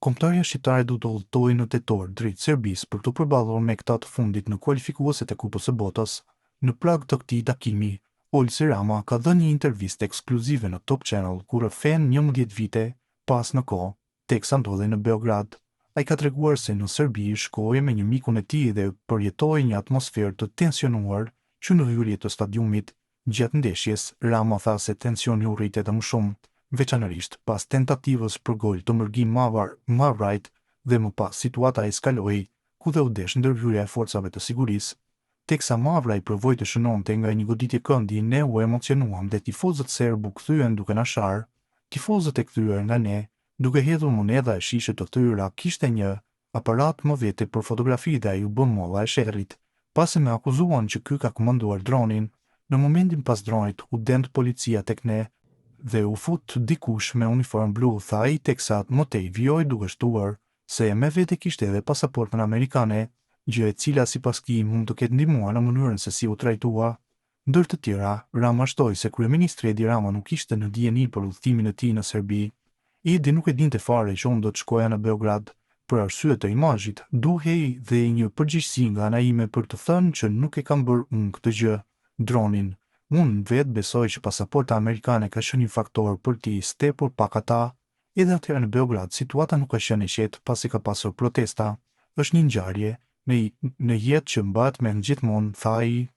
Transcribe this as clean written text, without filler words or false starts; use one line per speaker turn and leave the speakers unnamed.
Kombëtarja shqiptare do të udhëtojë në tetor drejt Serbisë për të përballur me këta të fundit në kualifikueset e Kupës së Botës. Në prag të këtij takimi, Olsi Rama ka dhënë një intervistë ekskluzive në Top Channel ku rrëfen 11 vite pas në kohë, teksa ndodhej në Beograd. Ai ka treguar se në Serbi shkoi me një mikun e tij dhe përjetoi një atmosferë të tensionuar që në hyrje të stadiumit. Gjatë ndeshjes, Rama tha se tensioni u rritet më shumë, veçanërisht pas tentativës për gol të Mërgim Mavrajt dhe më pas situata eskaloi, ku dhe u desh ndërhyrja e forcave të sigurisë. Teksa Mavraj provoi të shënonte nga një goditje këndi, ne u emocionuam dhe tifozët serb u kthyen duke na sharë. Tifozët e kthyer nga ne, duke hedhur monedha e shishe të thyra, kishte një aparat më vete për fotografi dhe ai u bë molla e sherrit. Pasi me akuzuan që ky ka komanduar dronin, në momentin pas dronit u dend policia tek ne dhe u fut dikush me uniform blu, tha ai, teksa më tej vjoj duke shtuar se me vete kishte edhe pasaportën amerikane, gjë e cila sipas këtij mund të ketë ndihmuar në mënyrën se si u trajtua. Ndër të tjera, Rama shtoi se kryeministri Edi Rama nuk ishte në dijeni për udhëtimin e tij në Serbi. Edi nuk e dinte fare që unë do të shkoja në Beograd. Për arsye të imazhit, duhej dhe një përgjegjësi nga ana ime për të thënë që nuk e kam bërë unë këtë gjë. Dronin. Unë vetë besoj që pasaporta amerikane ka qenë një faktor për t'i stepur pak ata. Edhe atëherë në Beograd situata nuk ka qenë e qetë pasi ka pasur protesta. Është një ngjarje në jetë që mbahet me gjithmonë, tha ai.